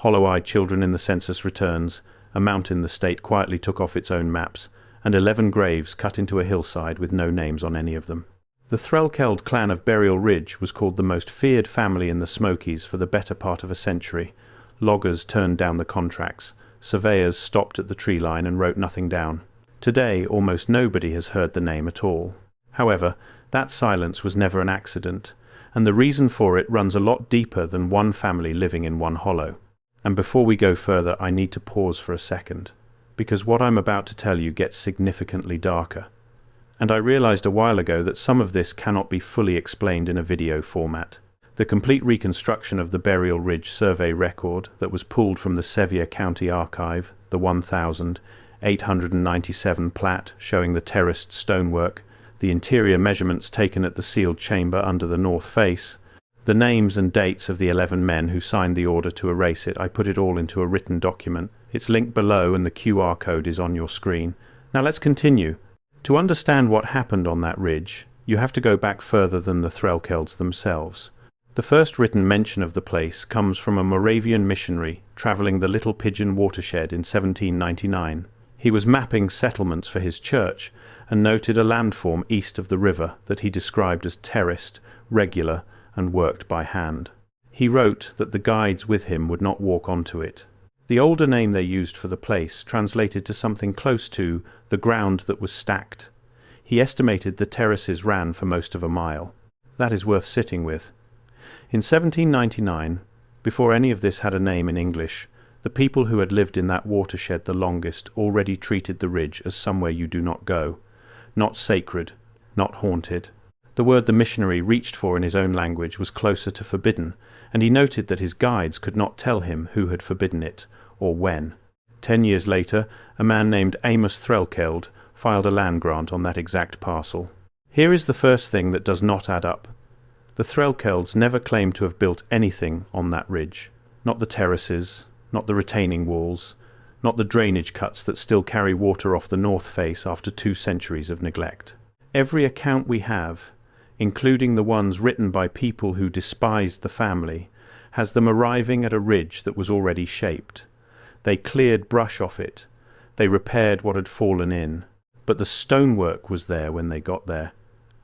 hollow-eyed children in the census returns, a mountain the state quietly took off its own maps, and 11 graves cut into a hillside with no names on any of them. The Threlkeld clan of Burial Ridge was called the most feared family in the Smokies for the better part of a century. Loggers turned down the contracts. Surveyors stopped at the tree line and wrote nothing down. Today, almost nobody has heard the name at all. However, that silence was never an accident, and the reason for it runs a lot deeper than one family living in one hollow. And before we go further, I need to pause for a second, because what I'm about to tell you gets significantly darker. And I realized a while ago that some of this cannot be fully explained in a video format. The complete reconstruction of the Burial Ridge survey record that was pulled from the Sevier County Archive, the 1,897 plat showing the terraced stonework, the interior measurements taken at the sealed chamber under the north face, the names and dates of the 11 men who signed the order to erase it, I put it all into a written document. It's linked below and the QR code is on your screen. Now let's continue. To understand what happened on that ridge, you have to go back further than the Threlkelds themselves. The first written mention of the place comes from a Moravian missionary travelling the Little Pigeon watershed in 1799. He was mapping settlements for his church and noted a landform east of the river that he described as terraced, regular, and worked by hand. He wrote that the guides with him would not walk onto it. The older name they used for the place translated to something close to the ground that was stacked. He estimated the terraces ran for most of a mile. That is worth sitting with. In 1799, before any of this had a name in English, the people who had lived in that watershed the longest already treated the ridge as somewhere you do not go, not sacred, not haunted. The word the missionary reached for in his own language was closer to forbidden, and he noted that his guides could not tell him who had forbidden it, or when. 10 years later, a man named Amos Threlkeld filed a land grant on that exact parcel. Here is the first thing that does not add up. The Threlkelds never claimed to have built anything on that ridge. Not the terraces, not the retaining walls, not the drainage cuts that still carry water off the north face after 2 centuries of neglect. Every account we have, including the ones written by people who despised the family, has them arriving at a ridge that was already shaped. They cleared brush off it. They repaired what had fallen in. But the stonework was there when they got there,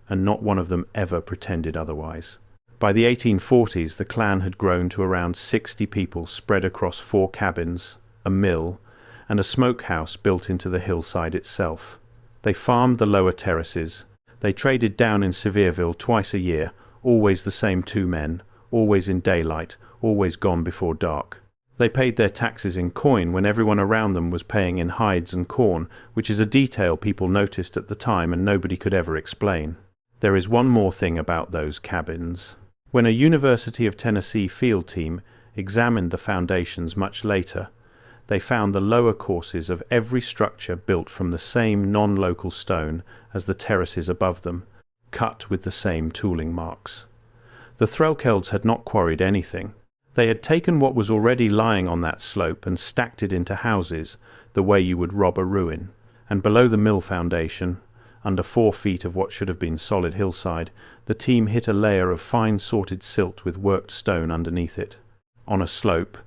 and not one of them ever pretended otherwise. By the 1840s, the clan had grown to around 60 people spread across 4 cabins, a mill, and a smokehouse built into the hillside itself. They farmed the lower terraces. They traded down in Sevierville twice a year, always the same 2 men, always in daylight, always gone before dark. They paid their taxes in coin when everyone around them was paying in hides and corn, which is a detail people noticed at the time and nobody could ever explain. There is one more thing about those cabins. When a University of Tennessee field team examined the foundations much later, they found the lower courses of every structure built from the same non-local stone as the terraces above them, cut with the same tooling marks. The Threlkelds had not quarried anything. They had taken what was already lying on that slope and stacked it into houses the way you would rob a ruin, and below the mill foundation, under 4 feet of what should have been solid hillside, the team hit a layer of fine sorted silt with worked stone underneath it. On a slope,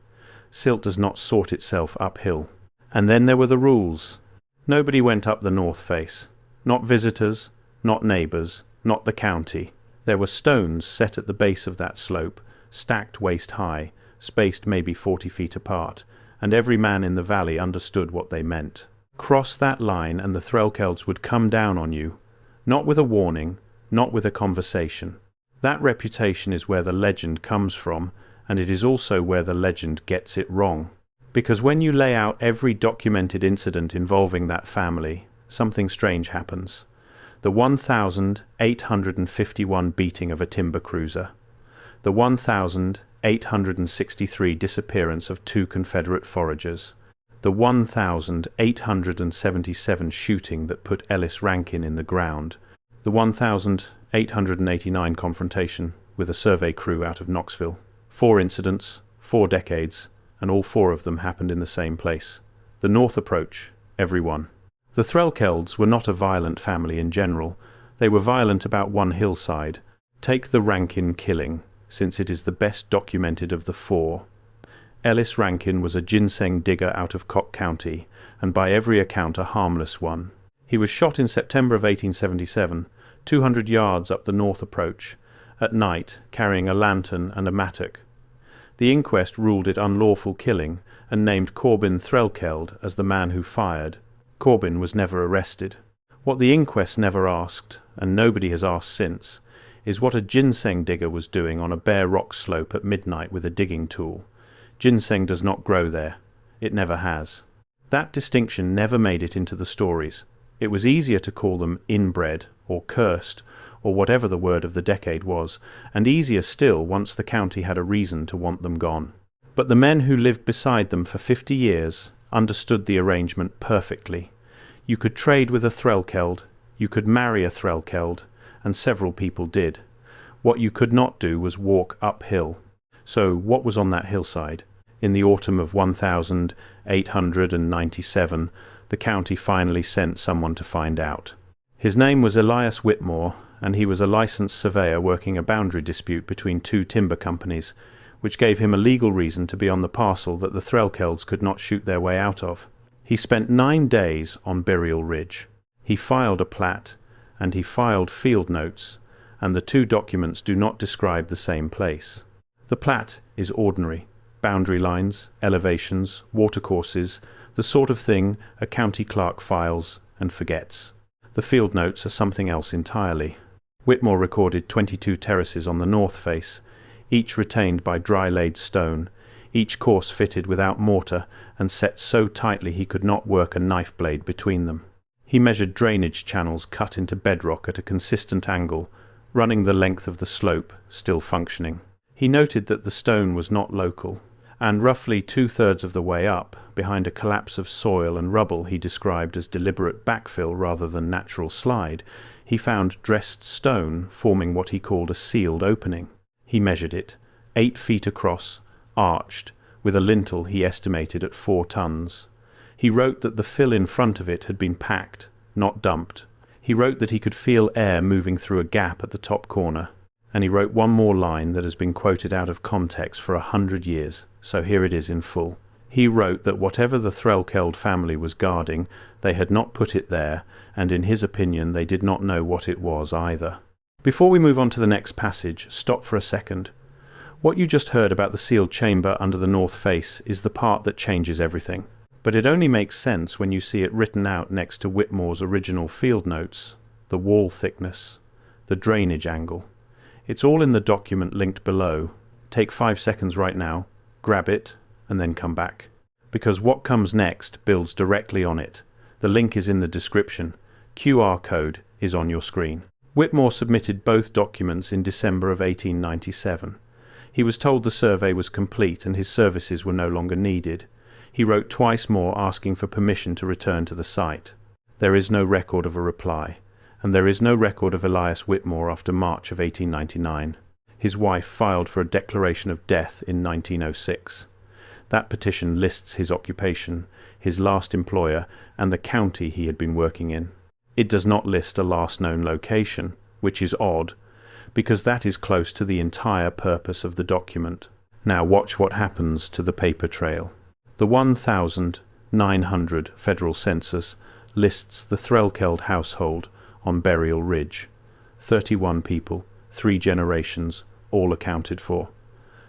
silt does not sort itself uphill. And then there were the rules. Nobody went up the north face. Not visitors, not neighbours, not the county. There were stones set at the base of that slope, stacked waist high, spaced maybe 40 feet apart, and every man in the valley understood what they meant. Cross that line and the Threlkelds would come down on you, not with a warning, not with a conversation. That reputation is where the legend comes from, and it is also where the legend gets it wrong. Because when you lay out every documented incident involving that family, something strange happens. The 1,851 beating of a timber cruiser, the 1,863 disappearance of 2 Confederate foragers, the 1,877 shooting that put Ellis Rankin in the ground, the 1,889 confrontation with a survey crew out of Knoxville. 4 incidents, 4 decades, and all 4 of them happened in the same place. The north approach, every one. The Threlkelds were not a violent family in general. They were violent about one hillside. Take the Rankin killing, since it is the best documented of the 4. Ellis Rankin was a ginseng digger out of Cock County, and by every account a harmless one. He was shot in September of 1877, 200 yards up the north approach, at night, carrying a lantern and a mattock. The inquest ruled it unlawful killing and named Corbin Threlkeld as the man who fired. Corbin was never arrested. What the inquest never asked, and nobody has asked since, is what a ginseng digger was doing on a bare rock slope at midnight with a digging tool. Ginseng does not grow there. It never has. That distinction never made it into the stories. It was easier to call them inbred or cursed or whatever the word of the decade was, and easier still once the county had a reason to want them gone. But the men who lived beside them for 50 years understood the arrangement perfectly. You could trade with a Threlkeld, you could marry a Threlkeld, and several people did. What you could not do was walk uphill. So what was on that hillside? In the autumn of 1897, the county finally sent someone to find out. His name was Elias Whitmore, and he was a licensed surveyor working a boundary dispute between two timber companies, which gave him a legal reason to be on the parcel that the Threlkelds could not shoot their way out of. He spent 9 days on Burial Ridge. He filed a plat, and he filed field notes, and the two documents do not describe the same place. The plat is ordinary. Boundary lines, elevations, watercourses, the sort of thing a county clerk files and forgets. The field notes are something else entirely. Whitmore recorded 22 terraces on the north face, each retained by dry-laid stone, each course fitted without mortar and set so tightly he could not work a knife blade between them. He measured drainage channels cut into bedrock at a consistent angle, running the length of the slope, still functioning. He noted that the stone was not local, and roughly 2/3 of the way up, behind a collapse of soil and rubble he described as deliberate backfill rather than natural slide, he found dressed stone forming what he called a sealed opening. He measured it, 8 feet across, arched, with a lintel he estimated at 4 tons. He wrote that the fill in front of it had been packed, not dumped. He wrote that he could feel air moving through a gap at the top corner. And he wrote one more line that has been quoted out of context for 100 years, so here it is in full. He wrote that whatever the Threlkeld family was guarding, they had not put it there, and in his opinion they did not know what it was either. Before we move on to the next passage, stop for a second. What you just heard about the sealed chamber under the north face is the part that changes everything. But it only makes sense when you see it written out next to Whitmore's original field notes, the wall thickness, the drainage angle. It's all in the document linked below. Take 5 seconds right now, grab it, and then come back. Because what comes next builds directly on it. The link is in the description. QR code is on your screen. Whitmore submitted both documents in December of 1897. He was told the survey was complete and his services were no longer needed. He wrote twice more asking for permission to return to the site. There is no record of a reply, and there is no record of Elias Whitmore after March of 1899. His wife filed for a declaration of death in 1906. That petition lists his occupation, his last employer, and the county he had been working in. It does not list a last known location, which is odd, because that is close to the entire purpose of the document. Now watch what happens to the paper trail. The 1900 federal census lists the Threlkeld household on Burial Ridge. 31 people, 3 generations, all accounted for.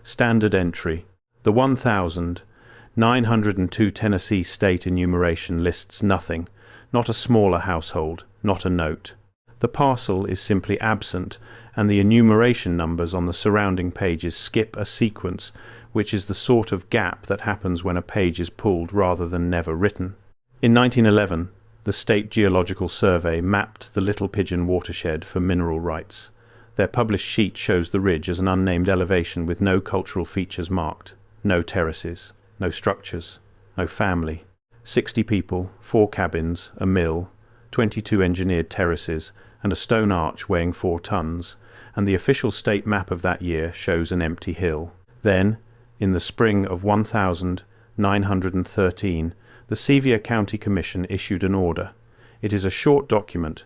Standard entry. The 1902 Tennessee state enumeration lists nothing, not a smaller household, not a note. The parcel is simply absent, and the enumeration numbers on the surrounding pages skip a sequence, which is the sort of gap that happens when a page is pulled rather than never written. In 1911, the State Geological Survey mapped the Little Pigeon watershed for mineral rights. Their published sheet shows the ridge as an unnamed elevation with no cultural features marked, no terraces, no structures, no family. 60 people, 4 cabins, a mill, 22 engineered terraces, and a stone arch weighing 4 tons, and the official state map of that year shows an empty hill. Then, in the spring of 1913, the Sevier County Commission issued an order. It is a short document.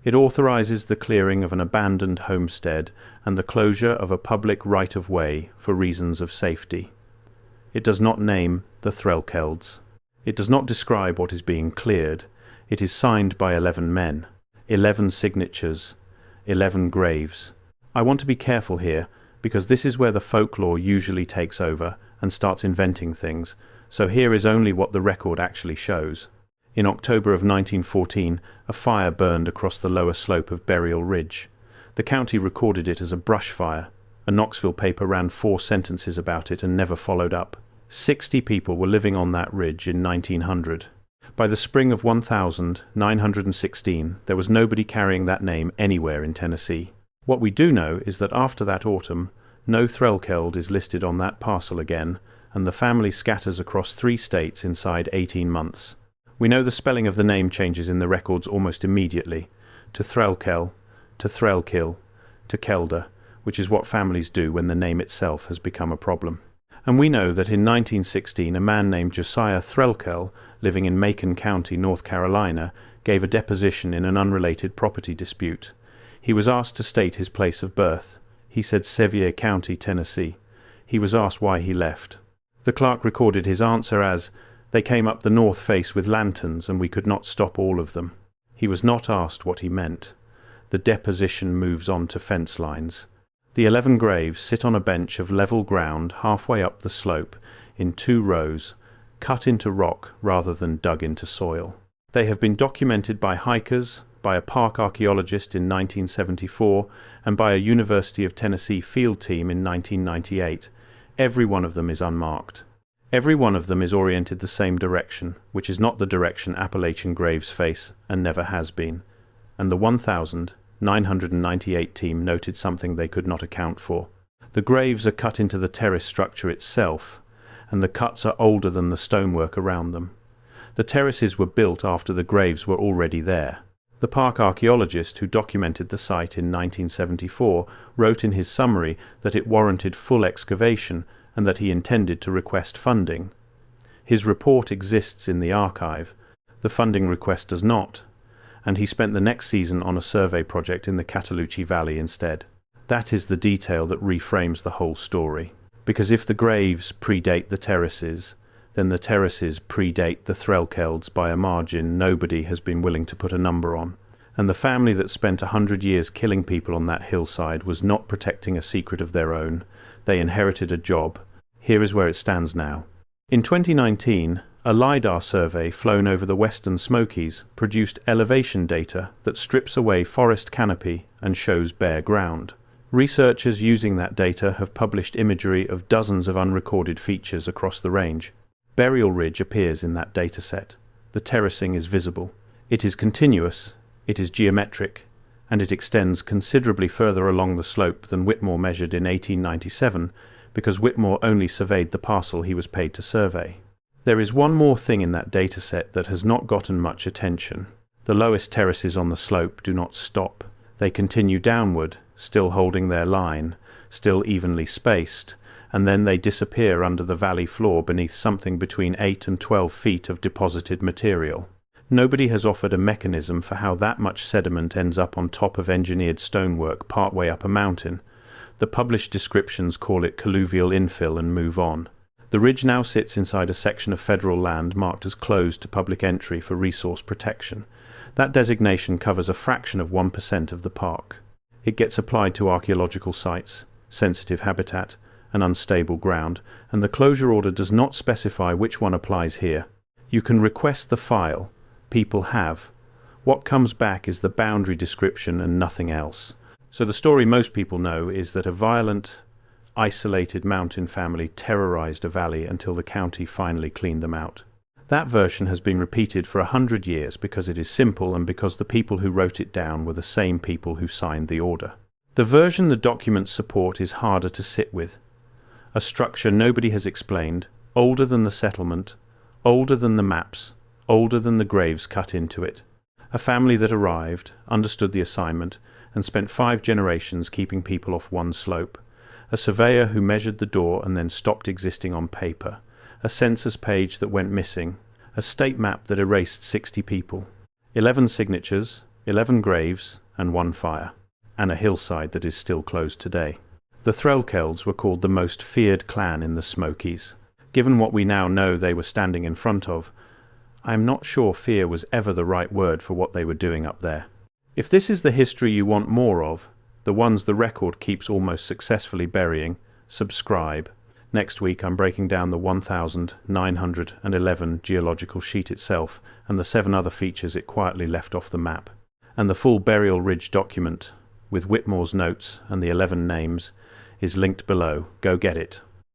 It authorizes the clearing of an abandoned homestead and the closure of a public right-of-way for reasons of safety. It does not name the Threlkelds. It does not describe what is being cleared. It is signed by 11 men, 11 signatures, 11 graves. I want to be careful here, because this is where the folklore usually takes over and starts inventing things, so here is only what the record actually shows. In October of 1914, a fire burned across the lower slope of Burial Ridge. The county recorded it as a brush fire. A Knoxville paper ran 4 sentences about it and never followed up. 60 people were living on that ridge in 1900. By the spring of 1916, there was nobody carrying that name anywhere in Tennessee. What we do know is that after that autumn, no Threlkeld is listed on that parcel again, and the family scatters across 3 states inside 18 months. We know the spelling of the name changes in the records almost immediately, to Threlkel, to Threlkill, to Kelder, which is what families do when the name itself has become a problem. And we know that in 1916 a man named Josiah Threlkeld, living in Macon County, North Carolina, gave a deposition in an unrelated property dispute. He was asked to state his place of birth. He said Sevier County, Tennessee. He was asked why he left. The clerk recorded his answer as, "They came up the north face with lanterns and we could not stop all of them." He was not asked what he meant. The deposition moves on to fence lines. The 11 graves sit on a bench of level ground halfway up the slope in 2 rows, cut into rock rather than dug into soil. They have been documented by hikers, by a park archaeologist in 1974, and by a University of Tennessee field team in 1998. Every one of them is unmarked. Every one of them is oriented the same direction, which is not the direction Appalachian graves face and never has been. And the 1,998 team noted something they could not account for. The graves are cut into the terrace structure itself, and the cuts are older than the stonework around them. The terraces were built after the graves were already there. The park archaeologist who documented the site in 1974 wrote in his summary that it warranted full excavation and that he intended to request funding. His report exists in the archive. The funding request does not, and he spent the next season on a survey project in the Cataloochee Valley instead. That is the detail that reframes the whole story. Because if the graves predate the terraces, then the terraces predate the Threlkelds by a margin nobody has been willing to put a number on. And the family that spent 100 years killing people on that hillside was not protecting a secret of their own. They inherited a job. Here is where it stands now. In 2019, a LiDAR survey flown over the western Smokies produced elevation data that strips away forest canopy and shows bare ground. Researchers using that data have published imagery of dozens of unrecorded features across the range. Burial Ridge appears in that dataset. The terracing is visible. It is continuous, it is geometric, and it extends considerably further along the slope than Whitmore measured in 1897, because Whitmore only surveyed the parcel he was paid to survey. There is one more thing in that dataset that has not gotten much attention. The lowest terraces on the slope do not stop. They continue downward, still holding their line, still evenly spaced, and then they disappear under the valley floor beneath something between 8 and 12 feet of deposited material. Nobody has offered a mechanism for how that much sediment ends up on top of engineered stonework partway up a mountain. The published descriptions call it colluvial infill and move on. The ridge now sits inside a section of federal land marked as closed to public entry for resource protection. That designation covers a fraction of 1% of the park. It gets applied to archaeological sites, sensitive habitat, and unstable ground, and the closure order does not specify which one applies here. You can request the file. People have. What comes back is the boundary description and nothing else. So the story most people know is that a violent, isolated mountain family terrorized a valley until the county finally cleaned them out. That version has been repeated for 100 years because it is simple and because the people who wrote it down were the same people who signed the order. The version the documents support is harder to sit with. A structure nobody has explained, older than the settlement, older than the maps, older than the graves cut into it. A family that arrived, understood the assignment, and spent 5 generations keeping people off one slope. A surveyor who measured the door and then stopped existing on paper. A census page that went missing. A state map that erased 60 people. 11 signatures, 11 graves, and 1 fire. And a hillside that is still closed today. The Threlkelds were called the most feared clan in the Smokies. Given what we now know they were standing in front of, I am not sure fear was ever the right word for what they were doing up there. If this is the history you want more of, the ones the record keeps almost successfully burying, subscribe. Next week I'm breaking down the 1911 geological sheet itself and the 7 other features it quietly left off the map. And the full Burial Ridge document, with Whitmore's notes and the 11 names, is linked below. Go get it.